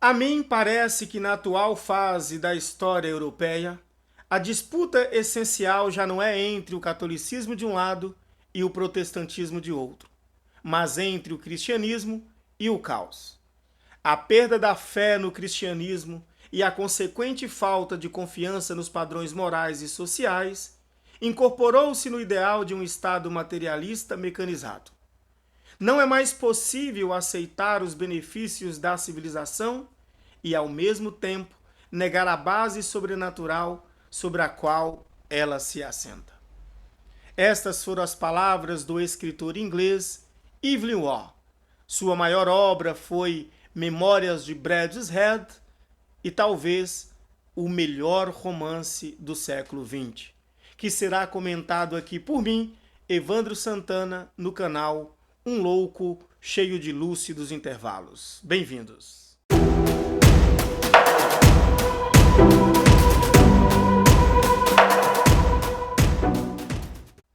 A mim parece que na atual fase da história europeia, a disputa essencial já não é entre o catolicismo de um lado e o protestantismo de outro, mas entre o cristianismo e o caos. A perda da fé no cristianismo e a consequente falta de confiança nos padrões morais e sociais incorporou-se no ideal de um Estado materialista mecanizado. Não é mais possível aceitar os benefícios da civilização e, ao mesmo tempo, negar a base sobrenatural sobre a qual ela se assenta. Estas foram as palavras do escritor inglês Evelyn Waugh. Sua maior obra foi Memórias de Bradeshead e talvez o melhor romance do século XX, que será comentado aqui por mim, Evandro Santana, no canal Um Louco Cheio de Lúcidos Intervalos. Bem-vindos!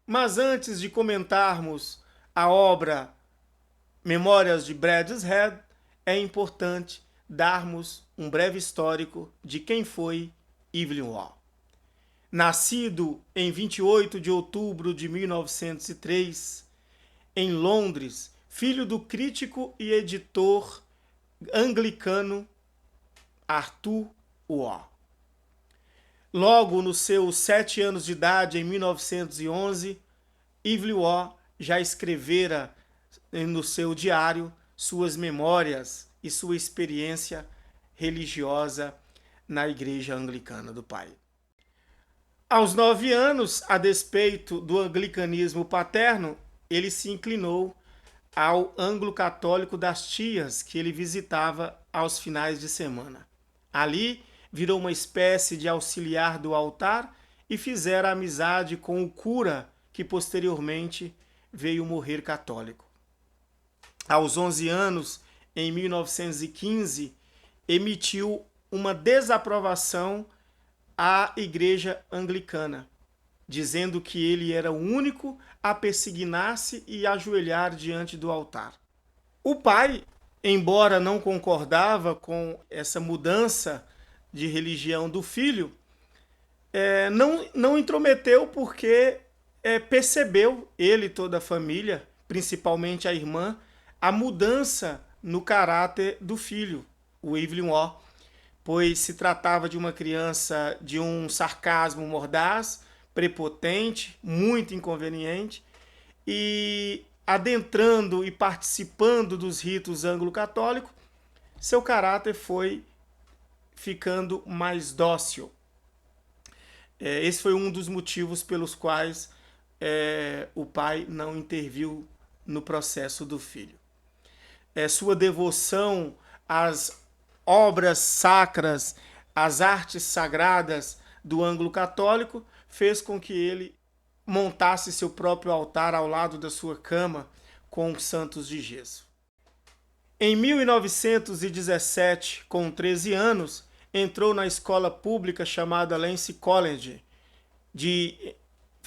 Mas antes de comentarmos a obra Memórias de Bradeshead, é importante darmos um breve histórico de quem foi Evelyn Waugh. Nascido em 28 de outubro de 1903, em Londres, filho do crítico e editor anglicano Arthur Waugh. Logo nos seus 7 anos de idade, em 1911, Evelyn Waugh já escrevera no seu diário suas memórias e sua experiência religiosa na Igreja Anglicana do Pai. Aos 9 anos, a despeito do anglicanismo paterno, ele se inclinou ao anglo-católico das tias que ele visitava aos finais de semana. Ali, virou uma espécie de auxiliar do altar e fizera amizade com o cura que posteriormente veio morrer católico. Aos 11 anos, em 1915, emitiu uma desaprovação à Igreja Anglicana, dizendo que ele era o único a persignar-se e ajoelhar diante do altar. O pai, embora não concordava com essa mudança de religião do filho, não intrometeu porque percebeu, ele e toda a família, principalmente a irmã, a mudança no caráter do filho, o Evelyn Waugh, pois se tratava de uma criança de um sarcasmo mordaz, prepotente, muito inconveniente, e adentrando e participando dos ritos anglo-católicos, seu caráter foi ficando mais dócil. Esse foi um dos motivos pelos quais o pai não interviu no processo do filho. Sua devoção às obras sacras, às artes sagradas do anglo-católico, fez com que ele montasse seu próprio altar ao lado da sua cama com santos de gesso. Em 1917, com 13 anos, entrou na escola pública chamada Lance College, de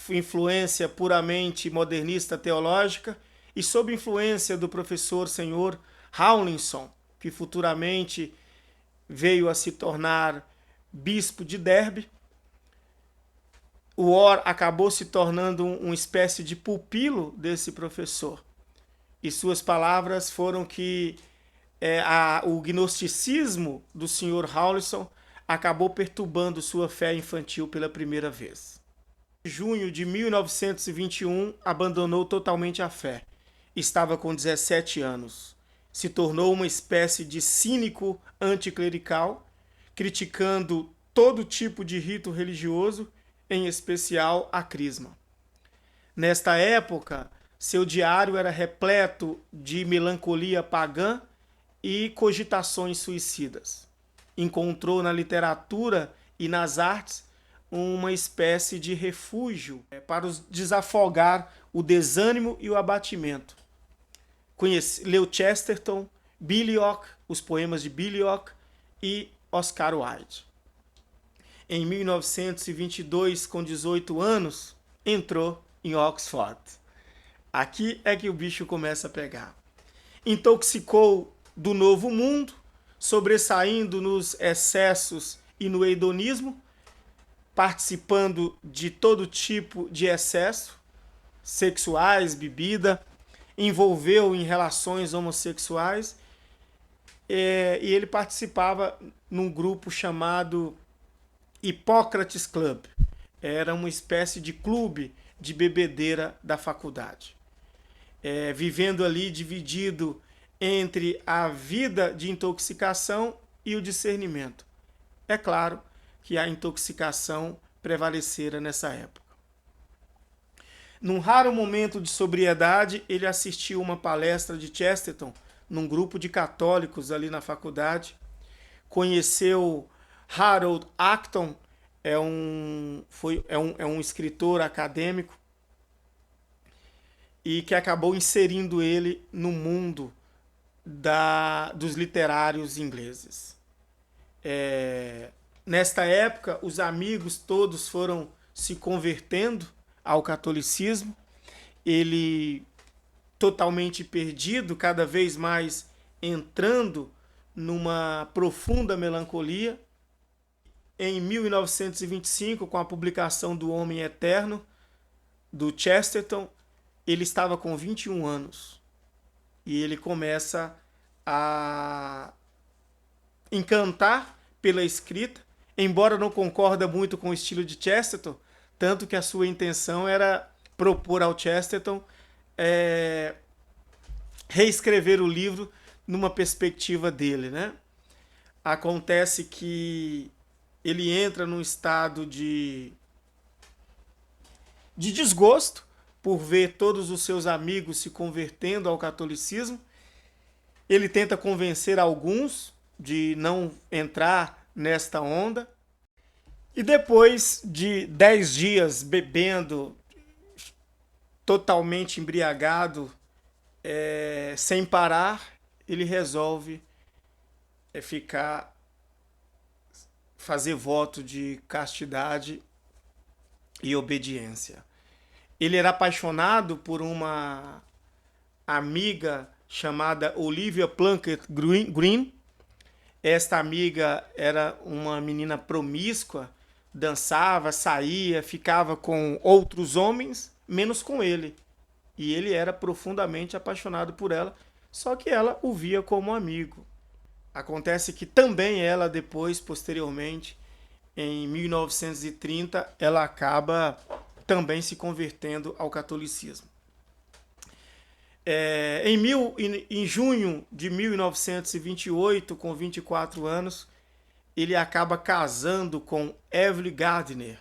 influência puramente modernista teológica, e sob influência do professor senhor Rawlinson, que futuramente veio a se tornar bispo de Derby. O Waugh acabou se tornando uma espécie de pupilo desse professor. E suas palavras foram que o gnosticismo do senhor Rawlinson acabou perturbando sua fé infantil pela primeira vez. Em junho de 1921, abandonou totalmente a fé. Estava com 17 anos. Se tornou uma espécie de cínico anticlerical, criticando todo tipo de rito religioso, em especial a crisma. Nesta época, seu diário era repleto de melancolia pagã e cogitações suicidas. Encontrou na literatura e nas artes uma espécie de refúgio para desafogar o desânimo e o abatimento. Leu Chesterton, Billy-Hawk, os poemas de Billy-Hawk e Oscar Wilde. Em 1922, com 18 anos, entrou em Oxford. Aqui é que o bicho começa a pegar. Intoxicou do novo mundo, sobressaindo nos excessos e no hedonismo, participando de todo tipo de excesso, sexuais, bebida, envolveu em relações homossexuais, e ele participava num grupo chamado Hippocrates Club. Era uma espécie de clube de bebedeira da faculdade. Vivendo ali dividido entre a vida de intoxicação e o discernimento. É claro que a intoxicação prevalecera nessa época. Num raro momento de sobriedade, ele assistiu uma palestra de Chesterton num grupo de católicos ali na faculdade. Conheceu Harold Acton, é um escritor acadêmico, e que acabou inserindo ele no mundo dos literários ingleses. Nesta época, os amigos todos foram se convertendo ao catolicismo. Ele, totalmente perdido, cada vez mais entrando numa profunda melancolia. Em 1925, com a publicação do Homem Eterno, do Chesterton, ele estava com 21 anos. E ele começa a encantar pela escrita, embora não concorda muito com o estilo de Chesterton, tanto que a sua intenção era propor ao Chesterton reescrever o livro numa perspectiva dele, né? Acontece que ele entra num estado de desgosto por ver todos os seus amigos se convertendo ao catolicismo. Ele tenta convencer alguns de não entrar nesta onda. E depois de 10 dias bebendo, totalmente embriagado, sem parar, ele resolve fazer voto de castidade e obediência. Ele era apaixonado por uma amiga chamada Olivia Plunkett Green. Esta amiga era uma menina promíscua, dançava, saía, ficava com outros homens, menos com ele. E ele era profundamente apaixonado por ela, só que ela o via como amigo. Acontece que também ela depois, posteriormente, em 1930, ela acaba também se convertendo ao catolicismo. Em junho de 1928, com 24 anos, ele acaba casando com Evelyn Gardner.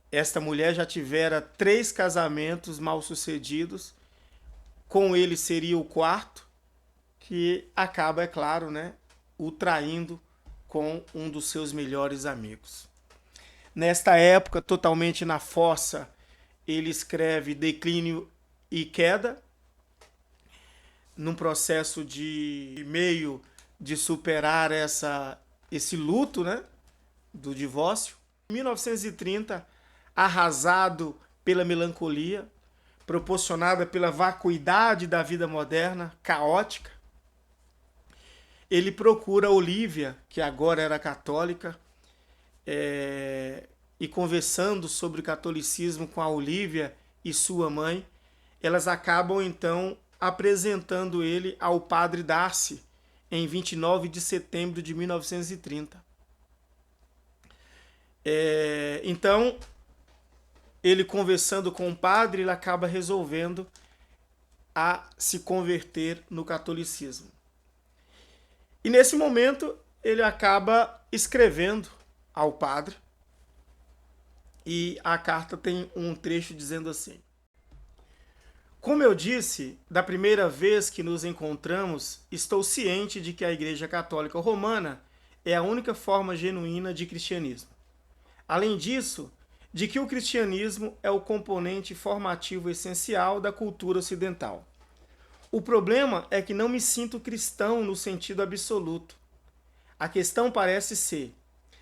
Esta mulher já tivera 3 casamentos mal-sucedidos. Com ele seria o 4º, que acaba, é claro, né, o traindo com um dos seus melhores amigos. Nesta época, totalmente na fossa, ele escreve Declínio e Queda, num processo de meio de superar esse luto, né, do divórcio. Em 1930, arrasado pela melancolia, proporcionada pela vacuidade da vida moderna, caótica, ele procura Olivia, que agora era católica, e conversando sobre o catolicismo com a Olivia e sua mãe, elas acabam então apresentando ele ao padre Darcy em 29 de setembro de 1930. Então, ele conversando com o padre, ele acaba resolvendo a se converter no catolicismo. E nesse momento, ele acaba escrevendo ao padre, e a carta tem um trecho dizendo assim: como eu disse, da primeira vez que nos encontramos, estou ciente de que a Igreja Católica Romana é a única forma genuína de cristianismo. Além disso, de que o cristianismo é o componente formativo essencial da cultura ocidental. O problema é que não me sinto cristão no sentido absoluto. A questão parece ser: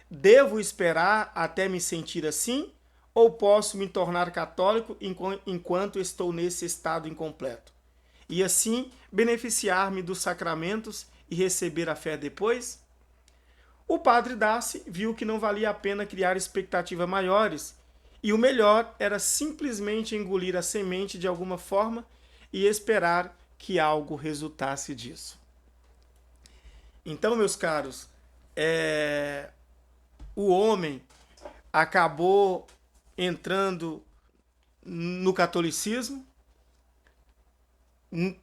devo esperar até me sentir assim, ou posso me tornar católico enquanto estou nesse estado incompleto, e assim beneficiar-me dos sacramentos e receber a fé depois? O padre Darcy viu que não valia a pena criar expectativas maiores e o melhor era simplesmente engolir a semente de alguma forma e esperar que algo resultasse disso. Então, meus caros, o homem acabou entrando no catolicismo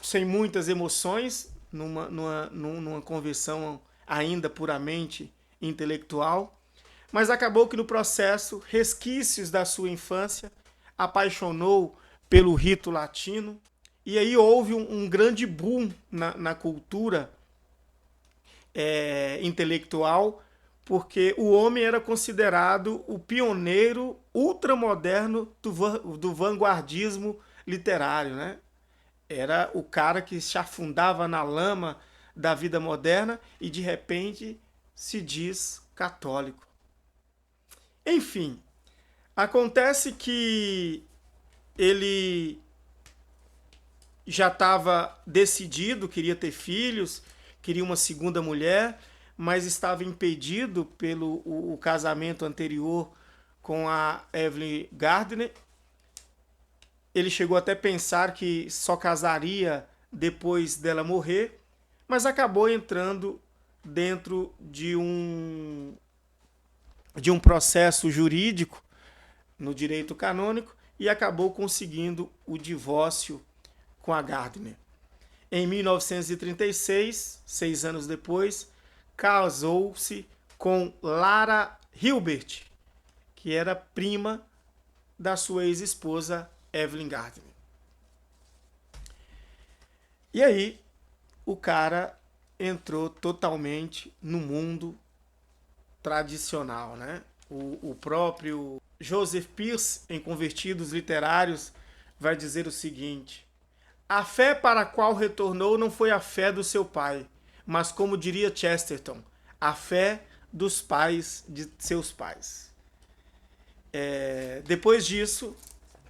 sem muitas emoções, numa conversão ainda puramente intelectual, mas acabou que no processo, resquícios da sua infância, apaixonou pelo rito latino, e aí houve um grande boom na cultura intelectual, porque o homem era considerado o pioneiro ultramoderno do vanguardismo literário, né? Era o cara que se afundava na lama da vida moderna e de repente se diz católico. Enfim, acontece que ele já estava decidido, queria ter filhos, queria uma segunda mulher, mas estava impedido pelo o casamento anterior com a Evelyn Gardner. Ele chegou até a pensar que só casaria depois dela morrer, mas acabou entrando dentro de um processo jurídico no direito canônico e acabou conseguindo o divórcio com a Gardner. Em 1936, 6 anos depois, casou-se com Lara Hilbert, que era prima da sua ex-esposa Evelyn Gardner. E aí, o cara entrou totalmente no mundo tradicional, né? O próprio Joseph Pearce, em Convertidos Literários, vai dizer o seguinte: a fé para a qual retornou não foi a fé do seu pai, mas, como diria Chesterton, a fé dos pais de seus pais. Depois disso,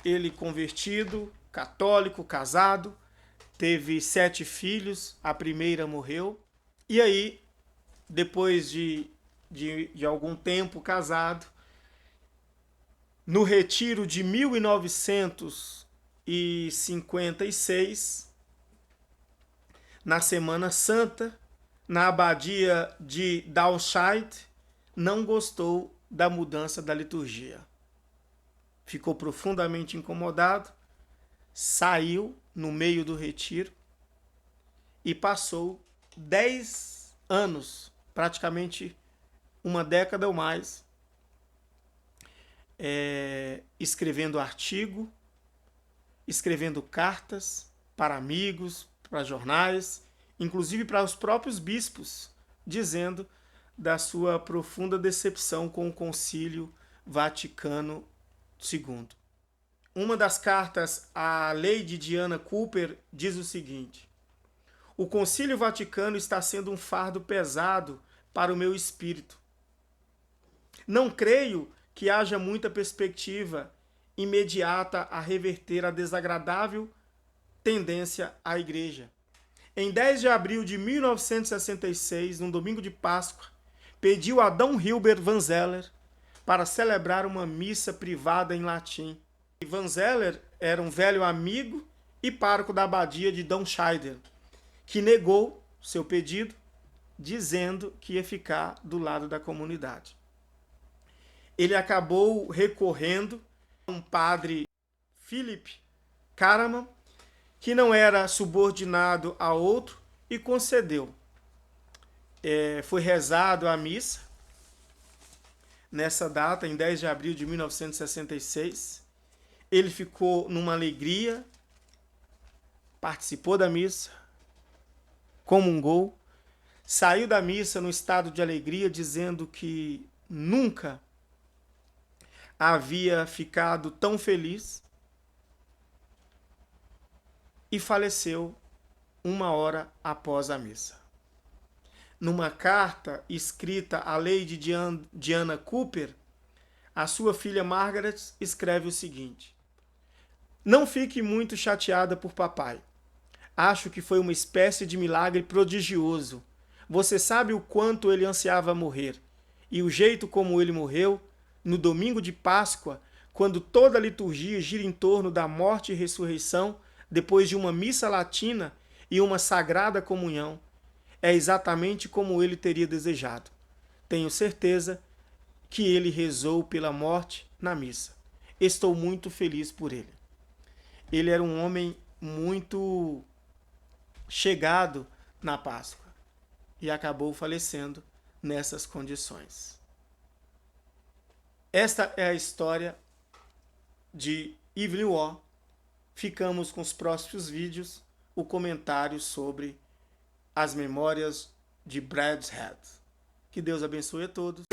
ele convertido, católico, casado, teve 7 filhos, a primeira morreu. E aí, depois de algum tempo casado, no retiro de 1956, na Semana Santa, na abadia de Dalshide, não gostou da mudança da liturgia. Ficou profundamente incomodado, saiu no meio do retiro e passou 10 anos, praticamente uma década ou mais, escrevendo artigo, escrevendo cartas para amigos, para jornais, inclusive para os próprios bispos, dizendo da sua profunda decepção com o Concílio Vaticano II. Uma das cartas à Lady Diana Cooper diz o seguinte: o Concílio Vaticano está sendo um fardo pesado para o meu espírito. Não creio que haja muita perspectiva imediata a reverter a desagradável tendência à Igreja. Em 10 de abril de 1966, num domingo de Páscoa, pediu a Dom Hilbert Van Zeller para celebrar uma missa privada em latim. E Van Zeller era um velho amigo e pároco da abadia de Dalshide, que negou seu pedido, dizendo que ia ficar do lado da comunidade. Ele acabou recorrendo a um padre, Philip Caraman, que não era subordinado a outro, e concedeu. Foi rezado a missa nessa data, em 10 de abril de 1966. Ele ficou numa alegria, participou da missa, comungou, saiu da missa num estado de alegria, dizendo que nunca havia ficado tão feliz, e faleceu 1 hora após a missa. Numa carta escrita à Lady Diana Cooper, a sua filha Margaret escreve o seguinte: não fique muito chateada por papai. Acho que foi uma espécie de milagre prodigioso, Você sabe o quanto ele ansiava morrer e o jeito como ele morreu no domingo de Páscoa, quando toda a liturgia gira em torno da morte e ressurreição, depois de uma missa latina e uma sagrada comunhão. É exatamente como ele teria desejado. Tenho certeza que ele rezou pela morte na missa. Estou muito feliz por ele. Ele era um homem muito chegado na Páscoa e acabou falecendo nessas condições. Esta é a história de Evelyn Waugh. Ficamos com os próximos vídeos, o comentário sobre as memórias de Brad's Head. Que Deus abençoe a todos.